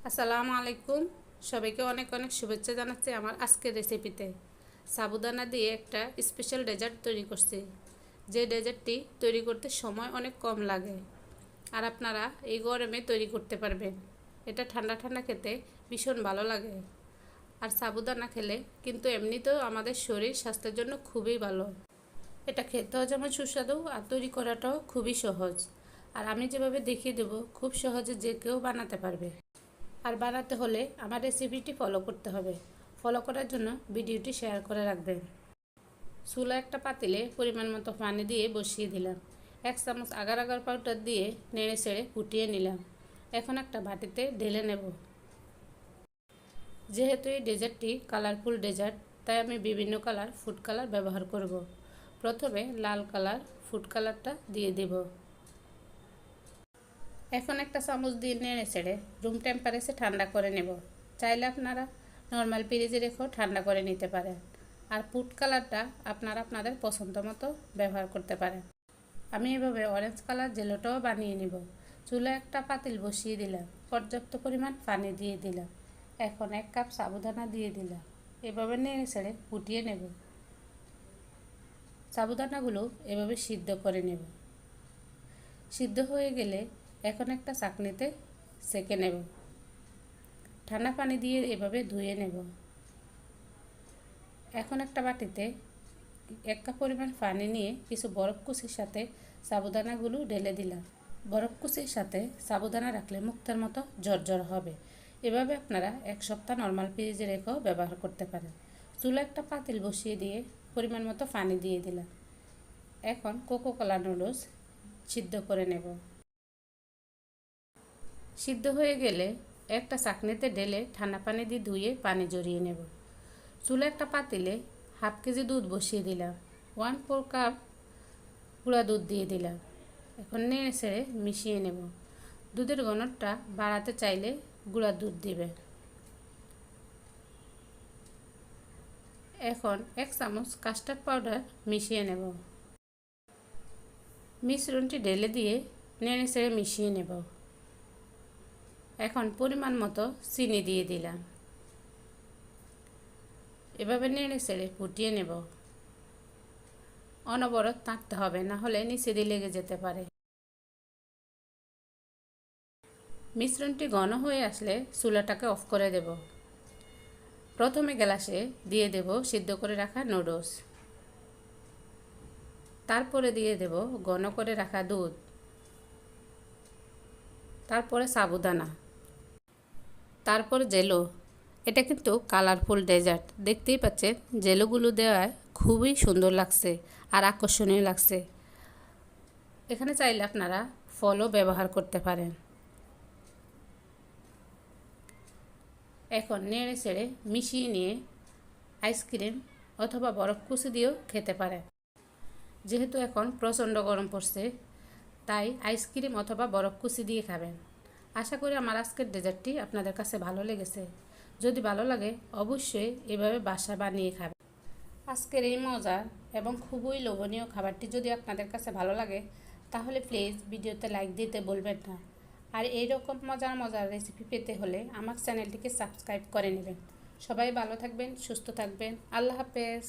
আসসালামু আলাইকুম। সবাইকে অনেক অনেক শুভেচ্ছা জানাচ্ছি আমার আজকের রেসিপিতে। সাবুদানা দিয়ে একটা স্পেশাল ডেজার্ট তৈরি করছি, যে ডেজার্টটি তৈরি করতে সময় অনেক কম লাগে আর আপনারা এই গরমে তৈরি করতে পারবেন। এটা ঠান্ডা ঠান্ডা খেতে ভীষণ ভালো লাগে। আর সাবুদানা খেলে কিন্তু এমনিতেও আমাদের শরীর স্বাস্থ্যের জন্য খুবই ভালো। এটা খেতেও যেমন সুস্বাদু আর তৈরি করাটাও খুবই সহজ। আর আমি যেভাবে দেখিয়ে দেবো খুব সহজে যে কেউ বানাতে পারবে। আর বানাতে হলে আমার রেসিপিটি ফলো করতে হবে। ফলো করার জন্য ভিডিওটি শেয়ার করে রাখবেন। চুলা একটা পাতিলে পরিমাণ মতো পানি দিয়ে বসিয়ে দিলাম। 1 চামচ আগার আগার পাউডার দিয়ে নেড়ে ছেড়ে ফুটিয়ে নিলাম। এখন একটা বাটিতে ঢেলে নেব। যেহেতু এই ডেজার্টটি কালারফুল ডেজার্ট, তাই আমি বিভিন্ন কালার ফুড কালার ব্যবহার করব। প্রথমে লাল কালার ফুড কালারটা দিয়ে দেব। এখন একটা চামচ দিয়ে নেড়ে ছেড়ে রুম টেম্পারেচারে ঠান্ডা করে নেব। চাইলে আপনারা নর্মাল ফ্রিজে রেখেও ঠান্ডা করে নিতে পারেন। আর ফুড কালারটা আপনারা আপনাদের পছন্দ মতো ব্যবহার করতে পারেন। আমি এভাবে অরেঞ্জ কালার জেলোটাও বানিয়ে নেব। চুলায় একটা পাতিল বসিয়ে দিলাম, পর্যাপ্ত পরিমাণ পানি দিয়ে দিলাম। এখন 1 কাপ সাবুদানা দিয়ে দিলাম। এভাবে নেড়ে ছেড়ে ফুটিয়ে নেব। সাবুদানাগুলো এভাবে সিদ্ধ করে নেব। সিদ্ধ হয়ে গেলে এখন একটা চাকনিতে সেঁকে নেব। ঠান্ডা পানি দিয়ে এভাবে ধুয়ে নেব। এখন একটা বাটিতে 1 কাপ পরিমাণ পানি নিয়ে কিছু বরফ কুচির সাথে সাবুদানাগুলো ঢেলে দিলাম। বরফ কুচির সাথে সাবুদানা রাখলে মুক্তার মতো ঝরঝর হবে। এভাবে আপনারা 1 সপ্তাহ নর্মাল ফ্রিজে রেখেও ব্যবহার করতে পারেন। চুলা একটা পাতিল বসিয়ে দিয়ে পরিমাণ মতো পানি দিয়ে দিলাম। এখন কোকো কোলা নুডলস সিদ্ধ করে নেব। সিদ্ধ হয়ে গেলে একটা চাকনিতে ঢেলে ঠান্ডা পানি দিয়ে ধুয়ে পানি ঝরিয়ে নেব। চুলা একটা পাতিলে হাফ কেজি দুধ বসিয়ে দিলাম। 1/4 কাপ গুঁড়া দুধ দিয়ে দিলাম। এখন নেড়ে ছেড়ে মিশিয়ে নেব। দুধের ঘনত্বটা বাড়াতে চাইলে গুঁড়া দুধ দিবেন। এখন 1 চামচ কাস্টার্ড পাউডার মিশিয়ে নেব। মিশ্রণটি ঢেলে দিয়ে নেড়ে ছেড়ে মিশিয়ে নেব। এখন পরিমাণ মতো চিনি দিয়ে দিলাম। এভাবে নেড়ে ছেড়ে ফুটিয়ে নেব। অনবরত নাড়তে হবে, না হলে নিচে দিয়ে লেগে যেতে পারে। মিশ্রণটি ঘন হয়ে আসলে চুলাটাকে অফ করে দেব। প্রথমে গ্লাসে দিয়ে দেব সিদ্ধ করে রাখা নুডলস। তারপরে দিয়ে দেব ঘন করে রাখা দুধ। তারপরে সাবুদানা, তারপর জেলো। এটা কিন্তু কালারফুল ডেজার্ট, দেখতেই পাচ্ছেন জেলোগুলো দেওয়ায় খুবই সুন্দর লাগছে আর আকর্ষণীয় লাগছে। এখানে চাইলে আপনারা ফলও ব্যবহার করতে পারেন। এখন নেড়ে ছেড়ে মিশিয়ে নিয়ে আইসক্রিম অথবা বরফ কুচি দিয়েও খেতে পারেন। যেহেতু এখন প্রচণ্ড গরম পড়ছে, তাই আইসক্রিম অথবা বরফ কুচি দিয়ে খাবেন। আশা করি আমার আজকের ডেজার্টটি আপনাদের কাছে ভালো লেগেছে। যদি ভালো লাগে অবশ্যই এভাবে বাসায় বানিয়ে খাবেন। আজকের এই মজার এবং খুবই লোভনীয় খাবারটি যদি আপনাদের কাছে ভালো লাগে, তাহলে প্লিজ ভিডিওতে লাইক দিতে বলবেন না। আর এইরকম মজার মজার রেসিপি পেতে হলে আমার চ্যানেলটিকে সাবস্ক্রাইব করে নেবেন। সবাই ভালো থাকবেন, সুস্থ থাকবেন। আল্লাহ হাফেজ।